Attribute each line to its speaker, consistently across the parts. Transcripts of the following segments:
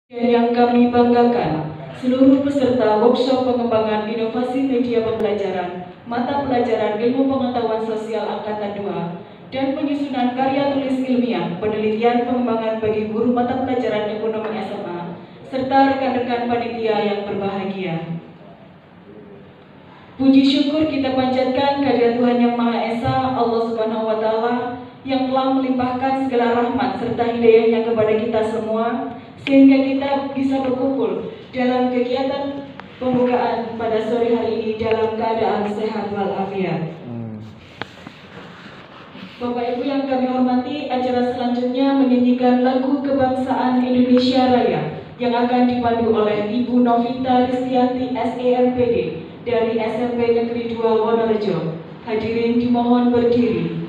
Speaker 1: Dan yang kami banggakan, seluruh peserta workshop pengembangan inovasi media pembelajaran, mata pelajaran ilmu pengetahuan sosial angkatan 2, dan penyusunan karya tulis ilmiah, penelitian pengembangan bagi guru mata pelajaran ekonomi SMA, serta rekan-rekan panitia yang berbahagia. Puji syukur kita panjatkan kehadirat Tuhan Yang Maha Esa, Allah Subhanahu wa Ta'ala, yang telah melimpahkan segala rahmat serta hidayahnya kepada kita semua, sehingga kita bisa berkumpul dalam kegiatan pembukaan pada sore hari ini dalam keadaan sehat walafiat. Bapak Ibu yang kami hormati, acara selanjutnya menyanyikan lagu kebangsaan Indonesia Raya yang akan dipandu oleh Ibu Novita Ristianti SEMPD dari SMP Negeri 2 Wonorejo. Hadirin dimohon berdiri.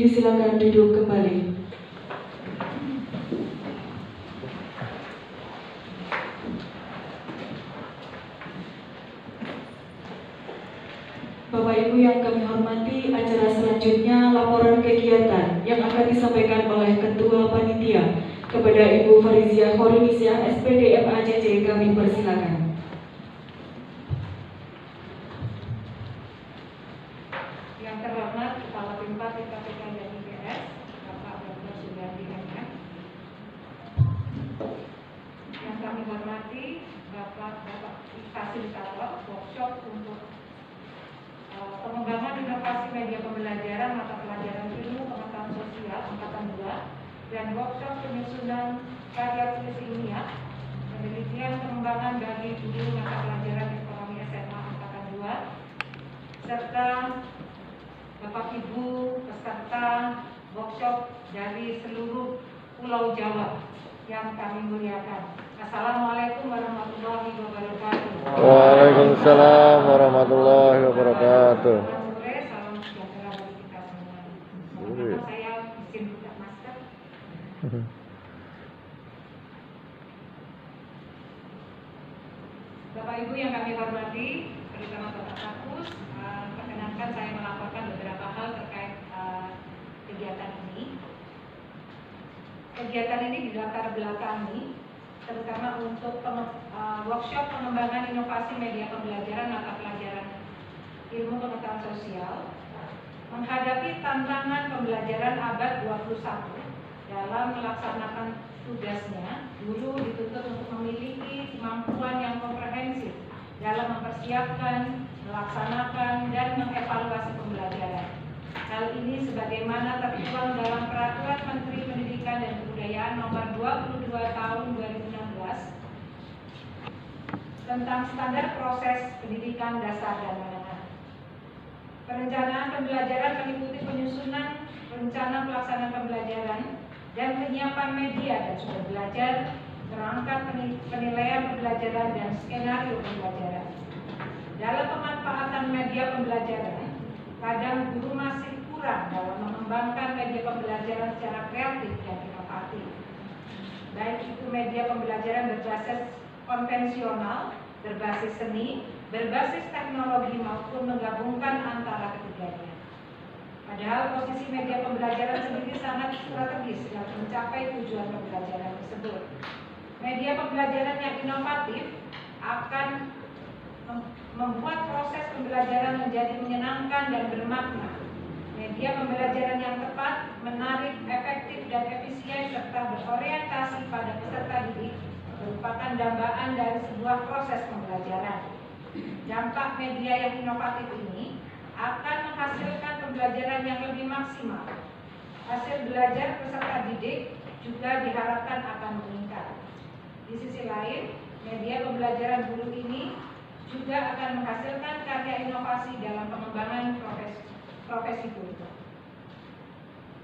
Speaker 1: Silakan duduk kembali. Bapak Ibu yang kami hormati, acara selanjutnya laporan kegiatan yang akan disampaikan oleh Ketua Panitia kepada Ibu Farizia Horinisia SPD MACC. Kami persilakan.
Speaker 2: Fasilitator workshop untuk pengembangan inovasi media pembelajaran mata pelajaran ilmu pengetahuan sosial angkatan 2 dan workshop penyusunan karya tulis ilmiah, penelitian pengembangan bagi guru mata pelajaran ekonomi SMA angkatan 2 serta Bapak Ibu peserta workshop dari seluruh Pulau Jawa yang kami muliakan. Assalamualaikum warahmatullahi wabarakatuh.
Speaker 3: Waalaikumsalam warahmatullahi wabarakatuh.
Speaker 2: Salam sejahtera bagi kita semua. Mohon saya izin buka masker. Bapak Ibu yang kami hormati, terutama Bapak Kapus, perkenankan saya melaporkan beberapa hal terkait kegiatan ini. Kegiatan ini dilatar belakangi terutama untuk workshop pengembangan inovasi media pembelajaran mata pelajaran ilmu pengetahuan sosial menghadapi tantangan pembelajaran abad 21. Dalam melaksanakan tugasnya, guru dituntut untuk memiliki kemampuan yang komprehensif dalam mempersiapkan, melaksanakan, dan mengevaluasi pembelajaran. Hal ini sebagaimana tertuang dalam Peraturan Menteri Pendidikan dan Kebudayaan Nomor 22 Tahun 2016 tentang standar proses pendidikan dasar dan menengah. Perencanaan pembelajaran meliputi penyusunan rencana pelaksanaan pembelajaran dan penyiapan media dan sumber belajar, kerangka penilaian pembelajaran dan skenario pembelajaran. Dalam pemanfaatan media pembelajaran, kadang guru masih kurang dalam mengembangkan media pembelajaran secara kreatif dan inovatif. Baik itu media pembelajaran berbasis konvensional, berbasis seni, berbasis teknologi maupun menggabungkan antara ketiganya. Padahal posisi media pembelajaran sendiri sangat strategis dalam mencapai tujuan pembelajaran tersebut. Media pembelajaran yang inovatif akan membuat proses pembelajaran menjadi menyenangkan dan bermakna. Media pembelajaran yang tepat, menarik, efektif, dan efisien serta berorientasi pada peserta didik merupakan dambaan dari sebuah proses pembelajaran. Dampak media yang inovatif ini akan menghasilkan pembelajaran yang lebih maksimal. Hasil belajar peserta didik juga diharapkan akan meningkat. Di sisi lain, media pembelajaran guru ini juga akan menghasilkan karya inovasi dalam pengembangan profesi guru.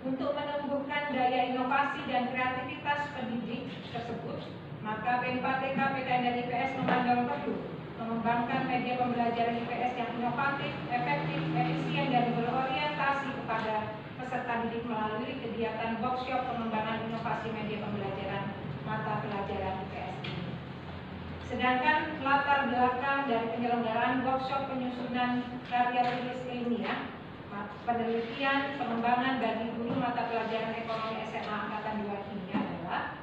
Speaker 2: Untuk menumbuhkan daya inovasi dan kreativitas pendidik tersebut, maka PMK-TK, PKN, dan IPS memandang perlu mengembangkan media pembelajaran IPS yang inovatif, efektif, efisien, dan berorientasi kepada peserta didik melalui kegiatan workshop pengembangan inovasi media pembelajaran mata pelajaran IPS ini. Sedangkan latar belakang dari penyelenggaraan workshop penyusunan karya tulis ilmiah, penelitian, pengembangan bagi guru mata pelajaran ekonomi SMA Angkatan 2 ini adalah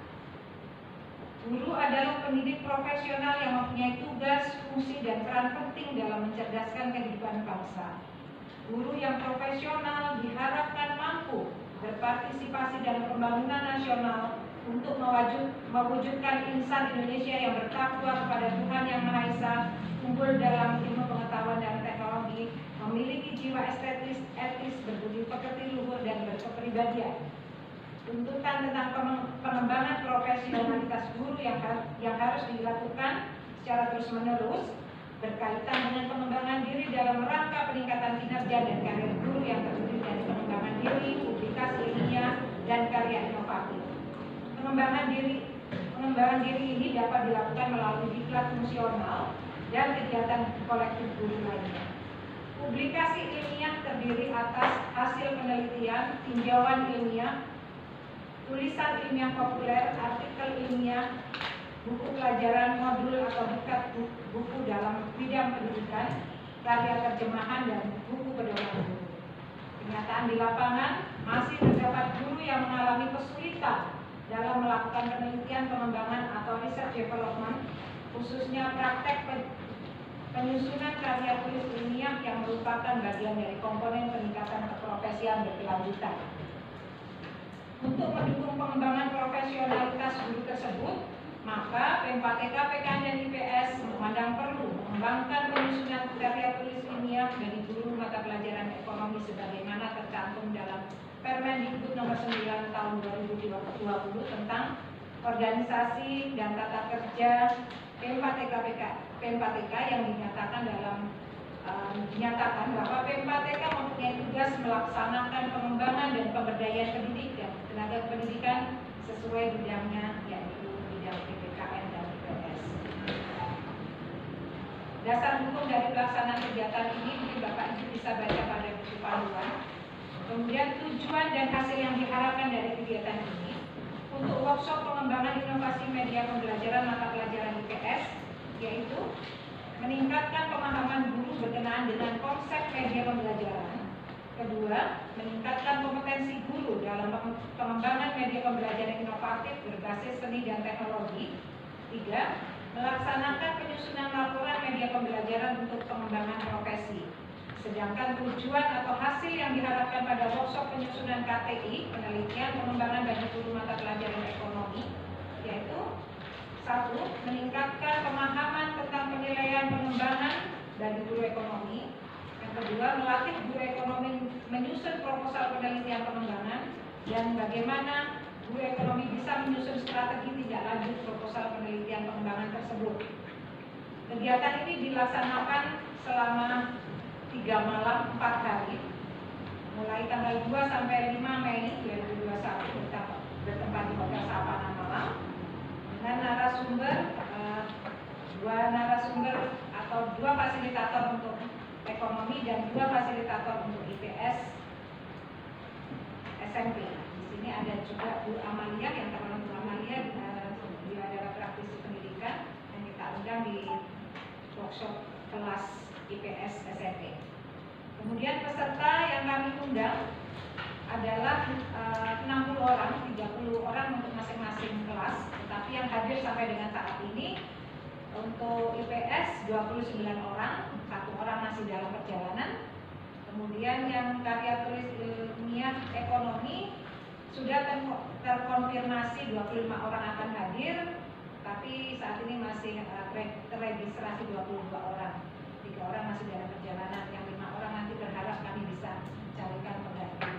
Speaker 2: guru adalah pendidik profesional yang mempunyai tugas, fungsi, dan peran penting dalam mencerdaskan kehidupan bangsa. Guru yang profesional diharapkan mampu berpartisipasi dalam pembangunan nasional untuk mewujudkan insan Indonesia yang bertakwa kepada Tuhan Yang Maha Esa, unggul dalam ilmu pengetahuan dan teknologi, memiliki jiwa estetis, etis, berbudi pekerti luhur, dan berkepribadian. Tuntutan tentang pengembangan profesionalitas guru yang harus dilakukan secara terus-menerus berkaitan dengan pengembangan diri dalam rangka peningkatan kinerja dan karir guru yang terdiri dari pengembangan diri, publikasi ilmiah, dan karya inovatif. Pengembangan diri ini dapat dilakukan melalui diklat fungsional dan kegiatan kolektif guru lainnya. Publikasi ilmiah terdiri atas hasil penelitian, tinjauan ilmiah, tulisan ilmiah populer, artikel ilmiah, buku pelajaran, modul atau buku dalam bidang pendidikan, karya terjemahan, dan buku pedoman guru. Kenyataan di lapangan, masih terdapat guru yang mengalami kesulitan dalam melakukan penelitian, pengembangan, atau research development, khususnya praktek penyusunan karya tulis ilmiah yang merupakan bagian dari komponen peningkatan keprofesian berkelanjutan. Untuk mendukung pengembangan profesionalitas guru tersebut, maka PMK-TK, PKN, dan IPS memandang perlu mengembangkan penyusunan karya tulis ilmiah dari guru mata pelajaran ekonomi sebagaimana tercantum dalam Permendikbud nomor 9 tahun 2020 tentang organisasi dan tata kerja PMK-TK yang dinyatakan bahwa PMK-TK mempunyai tugas melaksanakan pengembangan dan pemberdayaan pendidik dan tenaga pendidikan sesuai bidangnya, yaitu bidang PPKN dan IPS. Dasar hukum dari pelaksanaan kegiatan ini mungkin Bapak Ibu bisa baca pada buku panduan. Kemudian tujuan dan hasil yang diharapkan dari kegiatan ini untuk workshop pengembangan inovasi media pembelajaran mata pelajaran IPS, yaitu meningkatkan pemahaman guru berkenaan dengan konsep media pembelajaran. Kedua, meningkatkan kompetensi guru dalam pengembangan media pembelajaran inovatif berbasis seni dan teknologi. Tiga, melaksanakan penyusunan laporan media pembelajaran untuk pengembangan profesi. Sedangkan tujuan atau hasil yang diharapkan pada workshop penyusunan KTI, penelitian pengembangan bagi guru mata pelajaran ekonomi, yaitu satu, meningkatkan pemahaman tentang penilaian pengembangan bagi guru ekonomi. Yang kedua, melatih guru ekonomi menyusun proposal penelitian pengembangan dan bagaimana guru ekonomi bisa menyusun strategi tindak lanjut proposal penelitian pengembangan tersebut. Kegiatan ini dilaksanakan selama 3 malam 4 hari, mulai tanggal 2 sampai 5 Mei 2021 bertempat di Hotel Sapana Malang dengan dua fasilitator untuk ekonomi dan 2 fasilitator untuk IPS SMP. Di sini ada juga Bu Amalia, yang terkenal Bu Amalia, dia adalah praktisi pendidikan yang kita undang di workshop kelas IPS SMP. Kemudian peserta yang kami undang adalah 60 orang, 30 orang untuk masing-masing kelas, tetapi yang hadir sampai dengan saat ini untuk IPS 29 orang, 1 orang masih dalam perjalanan. Kemudian yang karya tulis ilmiah ekonomi sudah terkonfirmasi 25 orang akan hadir, tapi saat ini masih terregistrasi 22 orang. 3 orang masih dalam perjalanan, yang 5 orang nanti berharap kami bisa carikan pengganti.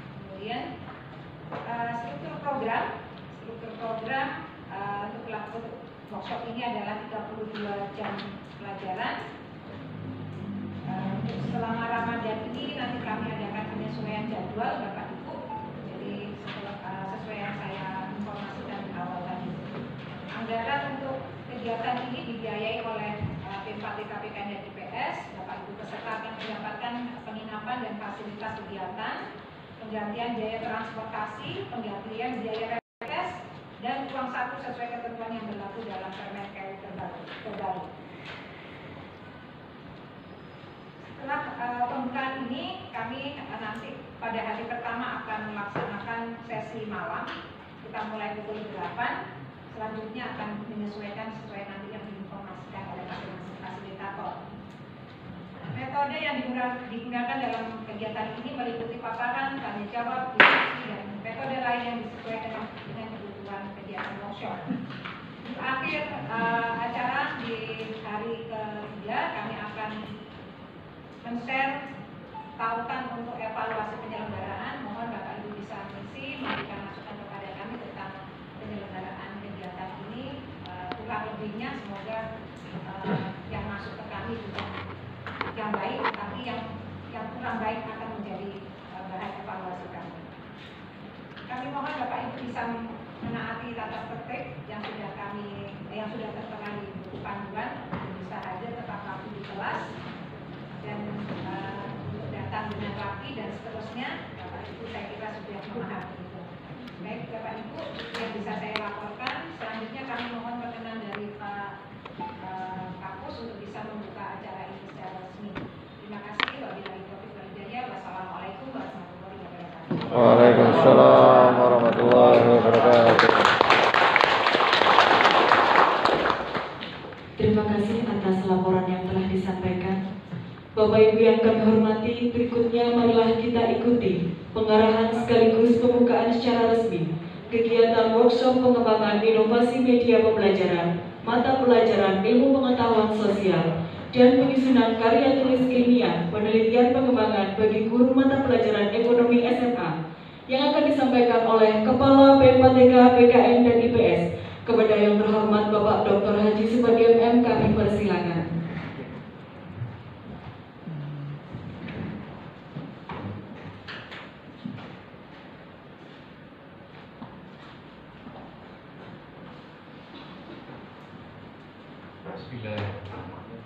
Speaker 2: Kemudian struktur program untuk workshop ini adalah 32 jam pelajaran. Selama Ramadan ini nanti kami adakan penyesuaian jadwal Bapak Ibu. Jadi sesuai yang saya informasikan di awal tadi. Anggaran untuk kegiatan ini dibiayai oleh tim KPKN dan IPS. Bapak Ibu peserta akan mendapatkan penginapan dan fasilitas kegiatan, penggantian biaya transportasi, penggantian biaya rapid dan uang saku sesuai ketentuan yang berlaku dalam Permenkeu terbaru. Setelah pembukaan ini, kami nanti pada hari pertama akan melaksanakan sesi malam. Kita mulai pukul 8. Selanjutnya akan menyesuaikan sesuai nanti yang diinformasikan oleh masing-masing fasilitator. Metode yang digunakan dalam kegiatan ini meliputi paparan, tanya jawab, diskusi, dan metode lain yang disesuaikan dengan kebutuhan kegiatan workshop. Di akhir acara di hari ketiga, kami akan men-share tautan untuk evaluasi penyelenggaraan. Mohon Bapak Ibu bisa mengisi, memberikan masukan kepada kami tentang penyelenggaraan kegiatan ini. Kurang lebihnya semoga yang masuk ke kami juga yang baik, tapi yang kurang baik akan menjadi bahan evaluasi kami. Kami mohon Bapak Ibu bisa menaati tata tertib yang sudah tertera di buku panduan, bisa hadir tepat waktu di kelas dan untuk datang dengan rapi dan seterusnya. Bapak Ibu saya kira sudah memahami itu. Baik Bapak Ibu, yang bisa saya laporkan. Selanjutnya kami mohon perkenan dari Pak Kapus untuk bisa membuka acara ini secara resmi. Terima kasih. Wabillahi taufiq wal hidayah. Wassalamualaikum warahmatullahi wabarakatuh.
Speaker 3: Waalaikumsalam warahmatullahi wabarakatuh.
Speaker 1: Terima kasih atas laporan yang telah disampaikan. Bapak Ibu yang kami hormati, berikutnya marilah kita ikuti pengarahan sekaligus pembukaan secara resmi kegiatan workshop pengembangan inovasi media pembelajaran, mata pelajaran ilmu pengetahuan sosial, dan penyusunan karya tulis ilmiah penelitian pengembangan bagi guru mata pelajaran ekonomi SMA yang akan disampaikan oleh Kepala PMPTK, PKN, dan IPS. Kepada yang terhormat Bapak Dr. Haji Subadi MM, kami persilakan.
Speaker 4: Bismillahirrahmanirrahim.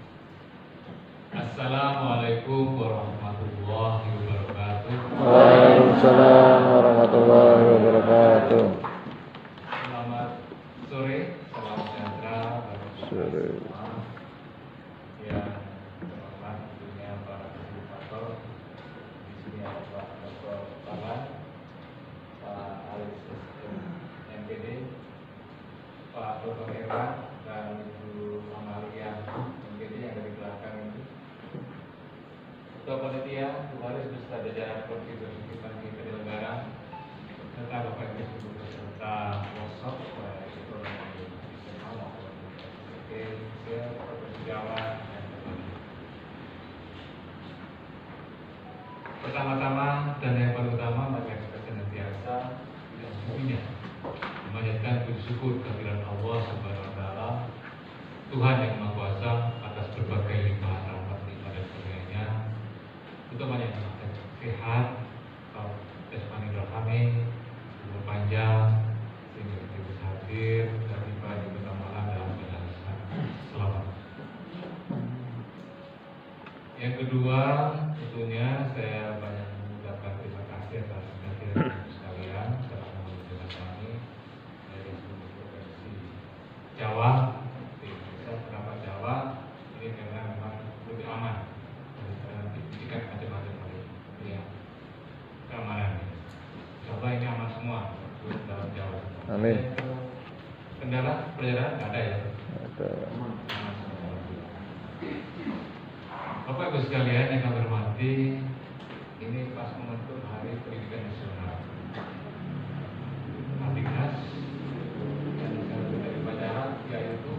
Speaker 4: Assalamualaikum warahmatullahi wabarakatuh.
Speaker 3: Waalaikumsalam warahmatullahi wabarakatuh.
Speaker 4: Selamat sore, salam sejahtera bagi kita
Speaker 3: Sore.
Speaker 4: semua. Yang terhormat tentunya para fasilitator. Di sini ada Pak Dr. Paman, Pak Aris MPD, Pak Dr. Ewan, dan Ibu Amalia MPD yang dari belakang ini. Ketua Panitia, Tuharis beserta jajaran konfigurasi bagi penyelenggara, serta Bapak Ibu seluruh peserta workshop baik ekonomi SMA maupun Provinsi Jawa dan sebagainya. Pertama-tama dan yang paling utama, mari kita senantiasa dan sesungguhnya memanjatkan puji syukur kehadiran Allah Subhanahu wa Ta'ala, Tuhan yang Maha Kuasa Yang kedua, tentunya saya banyak mengucapkan terima kasih atas kehadiran sekalian telah mengunjungi kami dari seluruh provinsi Jawa, di Indonesia. Kenapa Jawa? Ini karena memang lebih aman daripada nanti pendidikan macam-macam lagi. Ya, keamanan. Coba ini aman semua dalam Jawa.
Speaker 3: Amin.
Speaker 4: Kendala perjalanan nggak ada ya?
Speaker 3: Ada.
Speaker 4: Bapak Ibu sekalian yang kami hormati, ini pas momentum Hari Pendidikan Nasional. Adiknas yang dari upacara yaitu,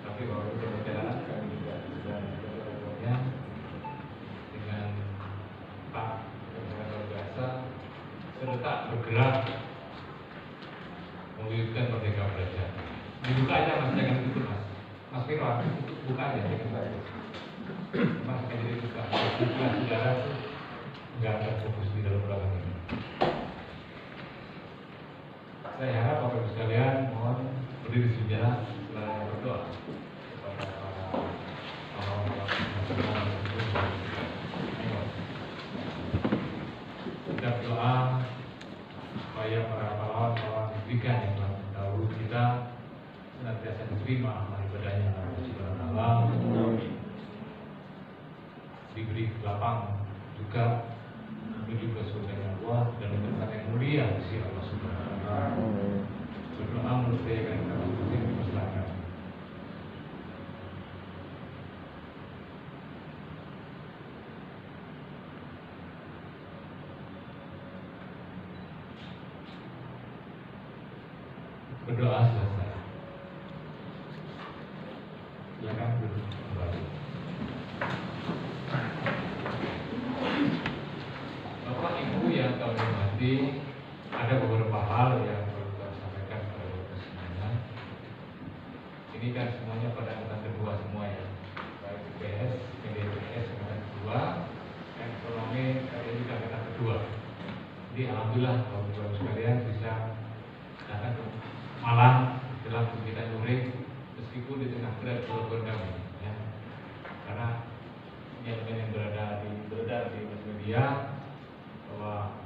Speaker 4: tapi bahwa itu perjalanan kami juga sudah berkomunikasinya dengan Pak Ketua luar biasa serta bergerak mewujudkan Merdeka Belajar. Dibuka aja mas, jangan tutup mas. Mas Firwan, buka aja dengan baik. Mas jadi buka. Buka saudara tuh nggak akan fokus di dalam belakang ini. Saya harap Bapak Ibu sekalian mohon berdiri sejenak setelah berdoa kepada para kita berdoa supaya para pahlawan pendidikan yang telah mendahului kita senantiasa diterima amal ibadahnya oleh Subhanahu wa Ta'ala, diberi lapang juga menuju ke surga Allah dan tempat yang mulia di sisi Allah Subhanahu wa Ta'ala. Berdoa menurut saya akan kita masing-masing dipersilakan. Berdoa selesai. Silakan duduk kembali. Bapak Ibu yang kami hormati, ada beberapa hal yang perlu saya sampaikan kepada Bapak semuanya. Ini kan semuanya pada angkatan kedua semua ya, baik IPS, PDIPS angkatan kedua, ekonomi juga angkatan kedua. Jadi alhamdulillah Bapak-Ibu sekalian bisa datang ke Malang dalam kegiatan luring meskipun di tengah berat program kami ya. Karena yang beredar di media bahwa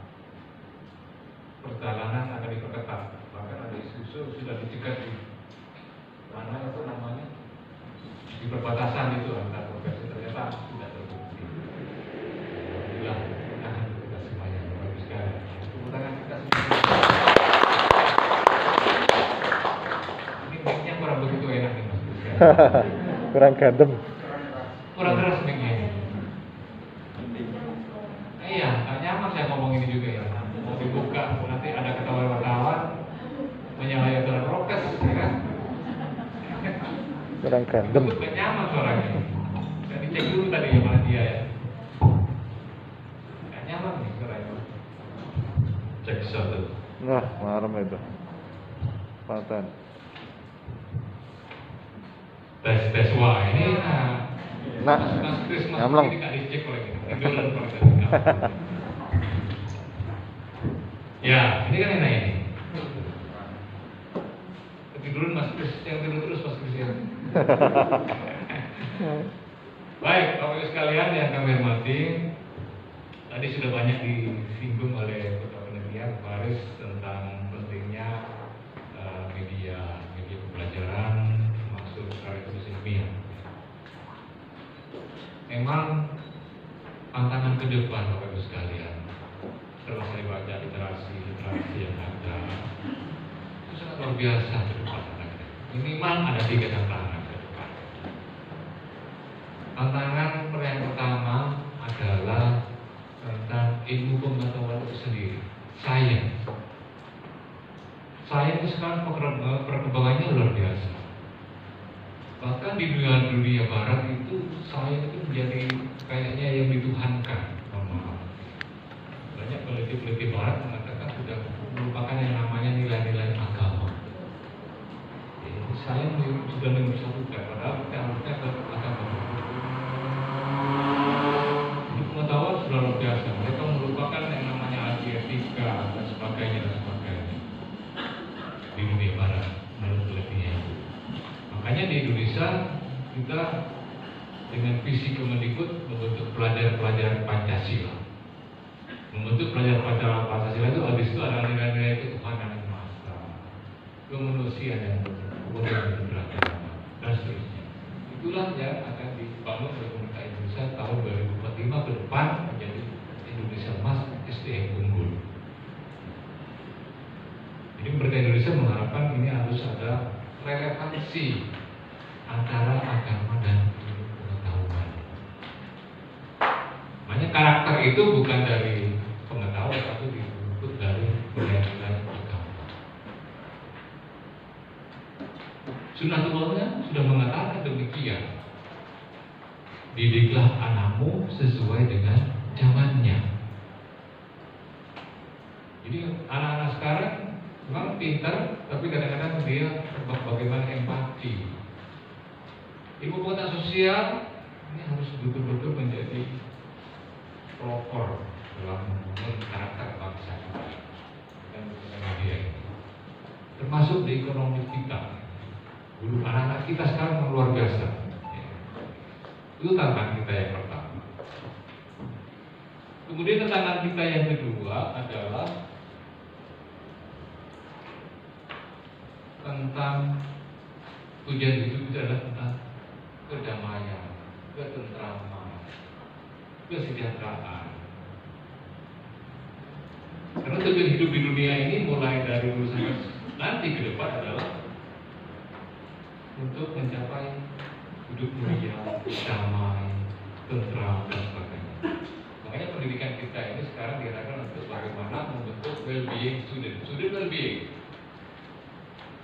Speaker 4: perjalanan akan diperketat, bahkan ada isu sudah dicegat di mana itu namanya di perbatasan itu antara provinsi, ternyata tidak terbukti. Alhamdulillah kita semuanya bagus sekali. Tepuk tangan kita semua. Mic-nya kurang begitu enak nih mas.
Speaker 3: Kurang gandem.
Speaker 4: Kurang keras mic-nya ini. Iya, nggak nyaman saya ngomong ini juga ya. Mau dibuka, nanti ada ketawa wartawan menyalahi aturan prokes, ya kan?
Speaker 3: Kurang gandem.
Speaker 4: Nggak nyaman suaranya. Saya dicek dulu tadi ya sama dia ya. Nggak nyaman nih suaranya. Cek satu.
Speaker 3: Nah, marem itu. Paten.
Speaker 4: Tes wah ini
Speaker 3: Nah,
Speaker 4: Mas Krismas
Speaker 3: nyamleng.
Speaker 4: ini nggak dicek oleh ini. Tiduran kalau tadi. Ya, ini kan enak ini. Ketiduran Mas Kris, yang tidur terus Mas Kris ya. Baik, Bapak Ibu sekalian yang kami hormati, tadi sudah banyak disinggung oleh Ketua Panitia Faris tentang pentingnya media pembelajaran termasuk karya tulis ilmiah. Memang tantangan ke depan Bapak Ibu sekalian, setelah saya baca literasi yang ada, itu sangat luar biasa ke depan. Minimal ada 3 tantangan ke depan. Tantangan yang pertama adalah tentang ilmu pengetahuan itu sendiri, sains. Sains itu sekarang perkembangannya luar biasa. Bahkan di dunia barat itu sains itu menjadi kayaknya yang dituhankan. Banyak peneliti barat mengatakan sudah merupakan yang namanya nilai-nilai agama. Sains sudah nomor 1 padahal kita harusnya ke agama. Ini pengetahuan sudah luar biasa. Mereka merupakan yang namanya etika dan sebagainya di dunia barat menurut penelitian. Makanya di Indonesia kita
Speaker 5: dengan visi Kemendikbud membentuk pelajar-pelajar Pancasila. Membentuk pelajar-pelajar Pancasila itu habis itu ada nilai-nilai ketuhanan yang maha esa, kemanusiaan yang beragama, dan seterusnya. Itulah yang akan dibangun oleh pemerintah Indonesia tahun 2045 ke depan menjadi Indonesia Emas SDM unggul. Jadi pemerintah Indonesia mengharapkan ini harus ada relevansi antara agama dan ilmu pengetahuan. Makanya karakter itu bukan dari pengetahuan, tapi dibentuk dari nilai-nilai agama. Sunnatullahnya sudah mengatakan demikian. Didiklah anakmu sesuai dengan zamannya. Jadi anak-anak sekarang memang pintar, tapi kadang-kadang dia bagaimana empati. Ilmu pengetahuan sosial ini harus betul-betul menjadi pelopor dalam membangun karakter bangsa kita dan media ini. Termasuk di ekonomi kita. Guru anak-anak kita sekarang luar biasa. Itu tantangan kita yang pertama. Kemudian tantangan kita yang kedua adalah tentang tujuan hidup itu adalah tentang kedamaian, ketentraman, kesejahteraan. Karena tujuan hidup di dunia ini mulai dari urusan nanti ke depan adalah untuk mencapai hidup mulia, damai, tentram, dan sebagainya. Makanya pendidikan kita ini sekarang diarahkan untuk bagaimana membentuk well-being student well-being.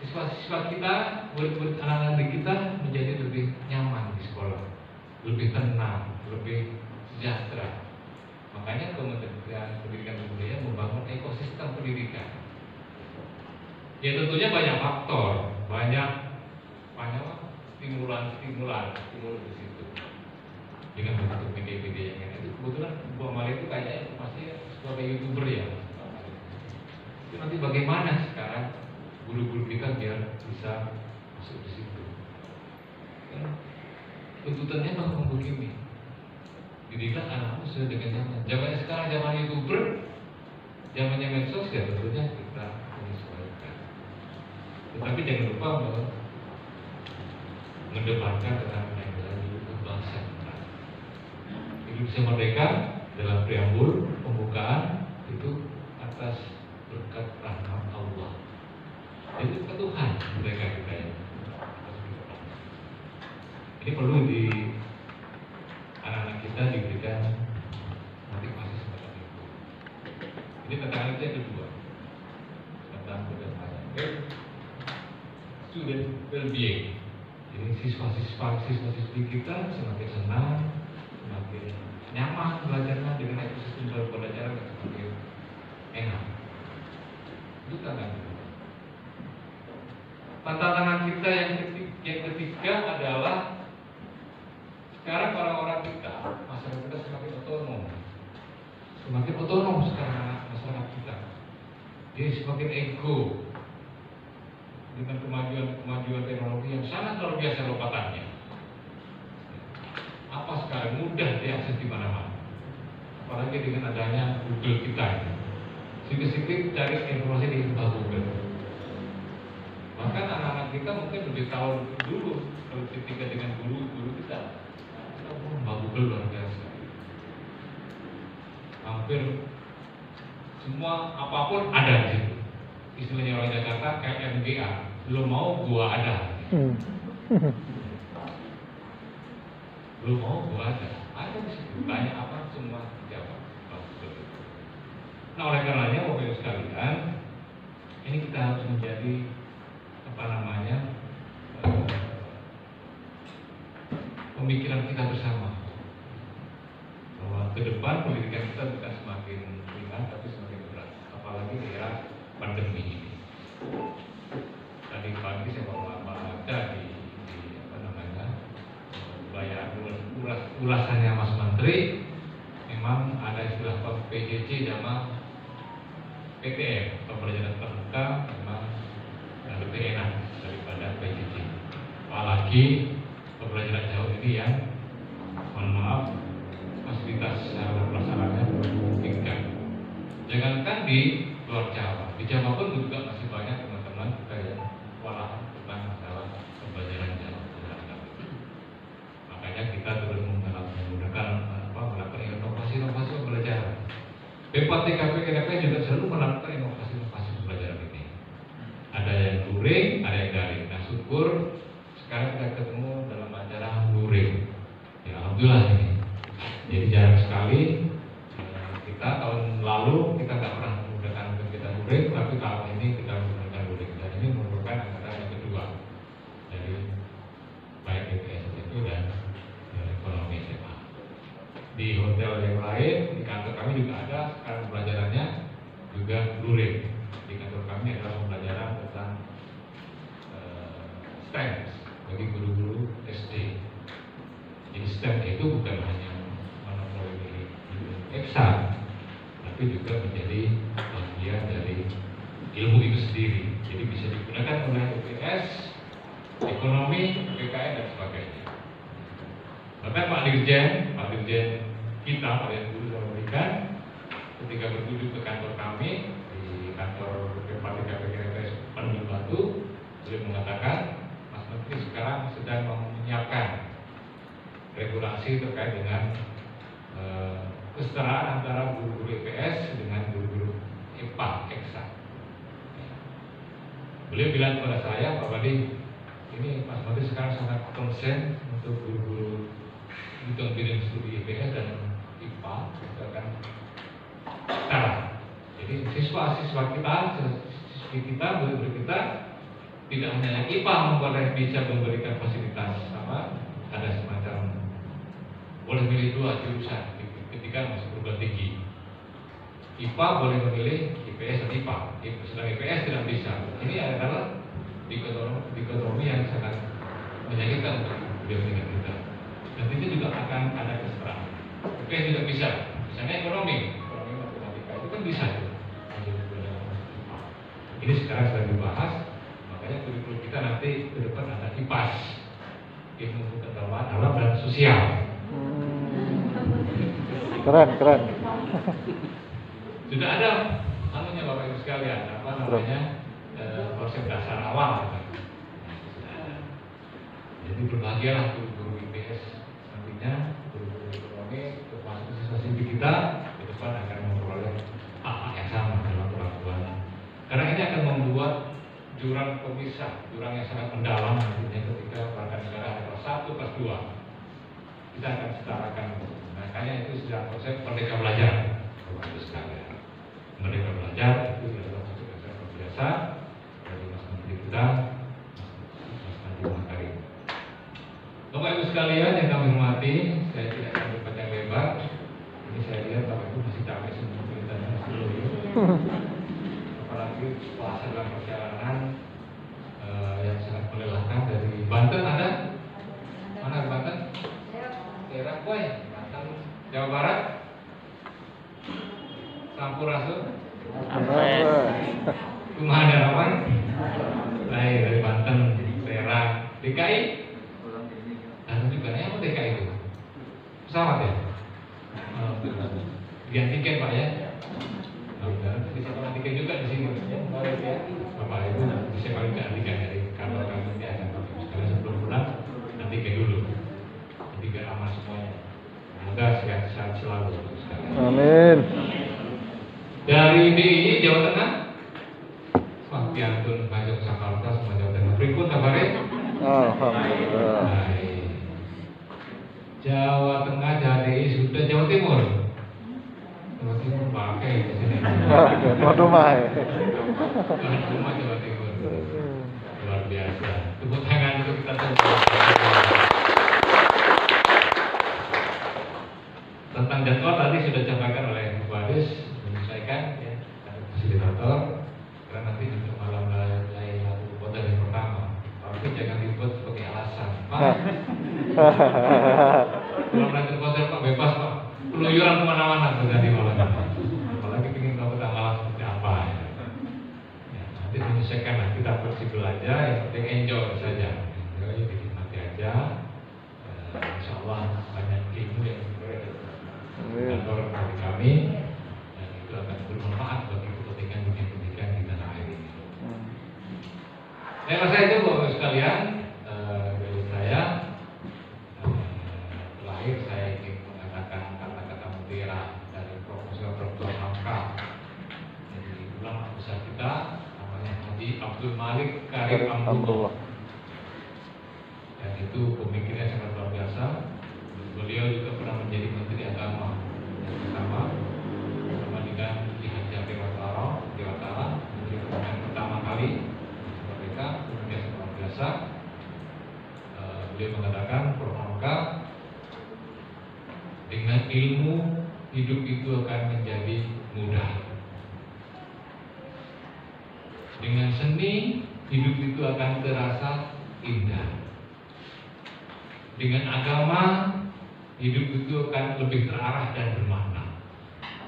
Speaker 5: Siswa-siswa kita, murid-murid anak-anak kita menjadi lebih nyaman di sekolah, lebih tenang, lebih sejahtera. Makanya Kementerian Pendidikan dan Kebudayaan membangun ekosistem pendidikan. Ya tentunya banyak faktor, banyak stimulan di situ. Dengan bentuk media-media yang itu, kebetulan Bu Amalia itu kayaknya masih sebagai YouTuber ya. Itu nanti bagaimana sekarang guru-guru kita biar bisa masuk di situ. Tuntutannya memang begini. Didiklah anakmu sesuai dengan zaman. Zamannya sekarang zaman YouTuber, zamannya medsos ya tentunya kita menyesuaikan. Tetapi jangan lupa mengedepankan tentang nilai bangsa kita. Indonesia Merdeka dalam preambul pembukaan itu atas berkat rahmat Allah. Itu ke Tuhan mereka kita ya. Ini perlu di anak-anak kita diberikan motivasi seperti itu. Ini tantangan kita yang kedua tentang kedamaian. Student well-being. Jadi siswa-siswi kita semakin senang, semakin nyaman belajarnya dengan ekosistem pembelajaran yang semakin enak. Itu tantangan. Tantangan kita yang ketiga adalah sekarang orang-orang kita, masyarakat kita semakin otonom sekarang masyarakat kita. Dia semakin ego dengan kemajuan teknologi yang sangat luar biasa lompatannya. Apa sekarang mudah diakses di mana-mana, apalagi dengan adanya Google kita ini. Sedikit-sedikit cari informasi di Google. Bahkan anak-anak kita mungkin lebih tahu dulu kalau ketika dengan guru kita. Mbak Google luar biasa. Hampir semua apapun ada di situ. Istilahnya orang Jakarta KMGA, lo mau gua ada. Lo mau gua ada. Ada di situ. Banyak apa semua dijawab. Nah oleh karenanya Bapak Ibu sekalian, ini kita harus menjadi pemikiran kita bersama bahwa ke depan pendidikan kita bukan semakin ringan tapi semakin berat, apalagi di era pandemi ini. Tadi pagi saya baca di ulasannya Mas Menteri, memang ada istilah PJJ sama PTM, pembelajaran terbuka memang lebih enak daripada PJJ. Apalagi pembelajaran jauh ini yang di luar Jawa. Di Jawa pun juga masih banyak teman-teman kita yang walahan tentang masalah pembelajaran Jawa. Makanya kita terus menggunakan melakukan inovasi-inovasi pembelajaran. BPTKP KDP juga selalu melakukan inovasi-inovasi pembelajaran ini. Ada yang luring, ada yang daring. Nah, syukur sekarang kita ketemu dalam acara luring. Ya, alhamdulillah ini. Jadi jarang sekali kita tahun lalu kita nggak pernah menggunakan kegiatan luring, tapi tahun ini kita menggunakan luring. Dan ini merupakan angkatan yang kedua dari baik BPS itu dan ekonomi SMA. Di hotel yang lain, di kantor kami juga ada sekarang pembelajarannya juga luring. Di kantor kami adalah pembelajaran tentang STEM bagi guru-guru SD. Jadi STEM itu bukan hanya monopoli eksak, tapi juga menjadi bagian dari ilmu itu sendiri. Jadi bisa digunakan oleh UPS, ekonomi, PKN dan sebagainya. Bahkan Pak Dirjen kita, Pak Dirjen Guru dan Pendidikan, ketika berkunjung ke kantor kami di kantor BPTKP Pandul Batu, beliau mengatakan, Mas Menteri sekarang sedang menyiapkan regulasi terkait dengan kesetaraan antara guru-guru IPS dengan guru-guru IPA eksak. Beliau bilang kepada saya, Pak Badi, ini Mas Menteri sekarang sangat konsen untuk guru-guru untuk bidang studi IPS dan IPA akan setara. Jadi siswa-siswa kita, guru-guru kita tidak hanya IPA boleh bisa memberikan fasilitas ada semacam boleh milih 2 jurusan ketika masuk perguruan tinggi. IPA boleh memilih IPS dan IPA, sedang IPS tidak bisa. Ini adalah dikotomi yang sangat menyakitkan untuk pendidikan kita. Dan itu juga akan ada kesetaraan. IPS tidak bisa, misalnya ekonomi matematika itu kan bisa. Ini sekarang sedang dibahas, makanya kurikulum kita nanti ke depan ada IPAS, ilmu pengetahuan alam dan sosial.
Speaker 3: Keren.
Speaker 5: Sudah ada anunya Bapak Ibu sekalian, konsep dasar awal. Jadi berbahagialah guru-guru IPS nantinya, guru-guru ekonomi, termasuk siswa-siswi kita ke depan akan memperoleh hak yang sama dalam perlakuan. Karena ini akan membuat jurang pemisah, jurang yang sangat mendalam nantinya ketika warga negara ada kelas 1, kelas 2. Kita akan setarakan. Makanya itu sudah konsep merdeka belajar. Bapak Ibu sekalian, merdeka belajar itu adalah konsep yang luar biasa dari Mas Menteri kita, Mas Nadiem Makarim. Bapak Ibu sekalian yang kami hormati, saya tidak akan berpanjang lebar. Ini saya lihat Bapak Ibu masih capek semua ceritanya masih loyo. Apalagi puasa dalam perjalanan yang sangat melelahkan dari Banten ada? Mana Banten? Daerah Boy. Jawa Barat, Sampurasun, Kumaha Darawan, dari Banten, daerah DKI, dan juga apa DKI itu? Pesawat ya? Biar tiket Pak ya? Bisa pakai tiket juga di sini. Bapak Ibu bisa paling tiket dari kantor kami nanti akan sekali sebelum pulang nanti tiket dulu, nanti biar aman semuanya. Semoga sehat selalu.
Speaker 3: Amin.
Speaker 5: Dari DIY Jawa Tengah, Pak Piantun Majok Sakarta semua Jawa Tengah. Berikut kabarnya.
Speaker 3: Alhamdulillah.
Speaker 5: Baik. Jawa Tengah dari sudah Jawa Timur. Jawa Timur pakai di sini.
Speaker 3: Tuan rumah.
Speaker 5: Tuan rumah Jawa Timur. Luar biasa. Tepuk tangan untuk kita semua. Tentang jadwal tadi sudah disampaikan oleh Bu Adis, menyelesaikan ya, fasilitator, karena nanti untuk malam Lailatul Qadar yang pertama. Tapi jangan dibuat sebagai alasan, Pak. Malam Lailatul Qadar Pak bebas Pak, peluyuran kemana-mana terjadi malam. Apalagi ingin tahu tentang malam seperti apa ya. Nanti menyesuaikan lah, kita fleksibel aja, yang penting enjoy saja. Jadi dinikmati aja. Insya Allah banyak ilmu yang kantor kami dan itu akan bermanfaat bagi kita Beliau mengatakan, Prof. Hamka, dengan ilmu hidup itu akan menjadi mudah. Dengan seni hidup itu akan terasa indah. Dengan agama hidup itu akan lebih terarah dan bermakna.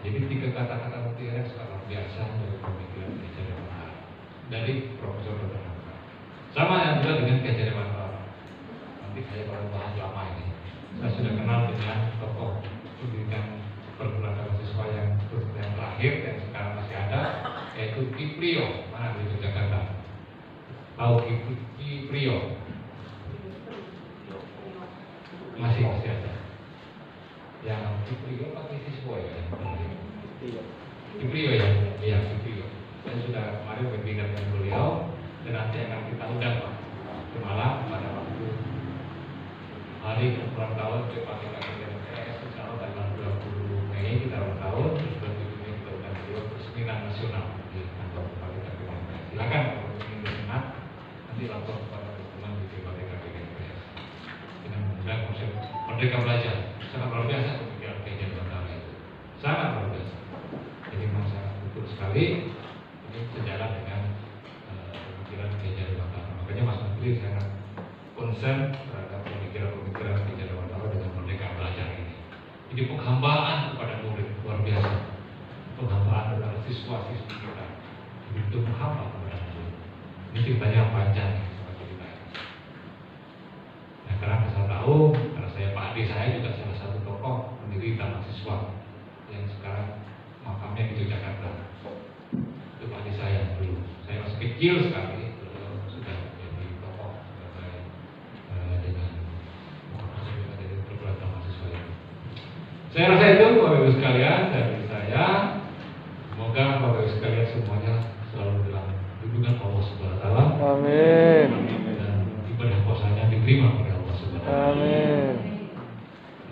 Speaker 5: Jadi 3 kata-kata mutiara sangat biasa dari pemikiran Gereja Dewata dari Profesor Dr. Hamka. Sama yang juga dengan Gereja Dewata. Nanti saya baru bahas lama ini. Saya sudah kenal dengan tokoh pendidikan perguruan mahasiswa yang terakhir yang sekarang masih ada, yaitu Kiprio. Mana di Jakarta? Tahu Kiprio? Masih ada. Yang Kiprio pakai siswa ya? Kiprio ya? Iya, Kiprio. Saya sudah kemarin webinar dengan beliau dan nanti akan kita undang Pak ke Malang pada waktu hari ulang tahun PKKP DPS, insya Allah tanggal 20 Mei kita ulang tahun, terus 27 Mei kita undang beliau ke seminar nasional di kantor PKKP DPS. Silakan kalau ingin berminat nanti lapor kepada teman-teman di PKKP DPS. Dengan mengundang konsep Merdeka Belajar, sangat luar biasa pemikiran Gereja Dewata itu, sangat luar biasa. Jadi memang sangat betul sekali ini sejalan dengan pemikiran Gereja Dewata. Makanya Mas Menteri sangat concern terhadap pemikiran Gereja Dewata dengan Merdeka Belajar ini. Ini penghambaan kepada murid luar biasa, penghambaan kepada siswa-siswi kita. Itu menghamba kepada murid. Ini ceritanya panjang sama cerita ini. Nah, karena saya tahu, karena Pak Ade saya juga salah satu tokoh pendiri Taman Siswa yang sekarang makamnya di Jakarta. Itu Pak Ade saya dulu. Saya masih kecil sekali. Sudah menjadi tokoh dengan perguruan mahasiswa ini. Saya rasa itu Bapak Ibu sekalian dari saya. Semoga Bapak Ibu sekalian semuanya selalu dalam lindungan Allah Subhanahu wa taala.
Speaker 3: Amin.
Speaker 5: Dan ibadah puasanya diterima oleh Allah Subhanahu wa taala.
Speaker 3: Amin.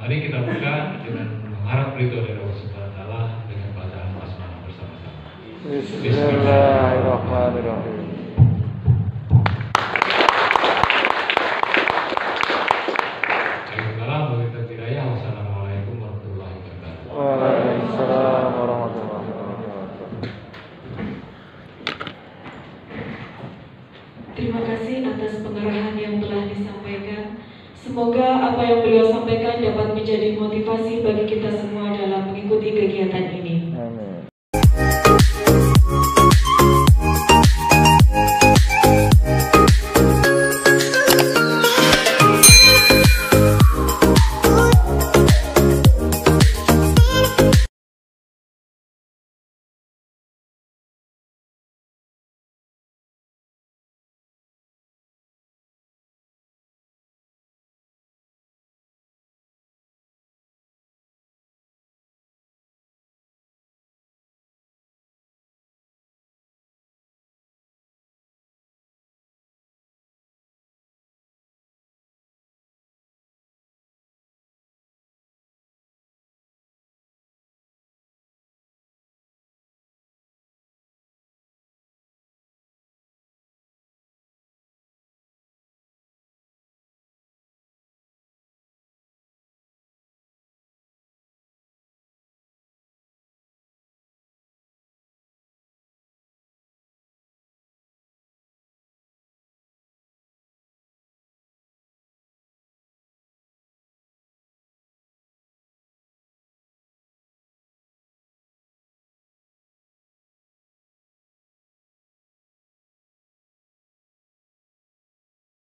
Speaker 5: Mari kita buka dengan mengharap ridho dari Allah Subhanahu wa taala dengan bacaan basmalah bersama-sama.
Speaker 3: Bismillahirrahmanirrahim.
Speaker 5: Wassalamualaikum warahmatullahi wabarakatuh.
Speaker 3: Waalaikumsalam warahmatullahi wabarakatuh.
Speaker 1: Terima kasih atas pengarahan yang telah disampaikan. Semoga apa yang beliau sampaikan dapat menjadi motivasi bagi kita semua dalam mengikuti kegiatan ini.
Speaker 3: Amin.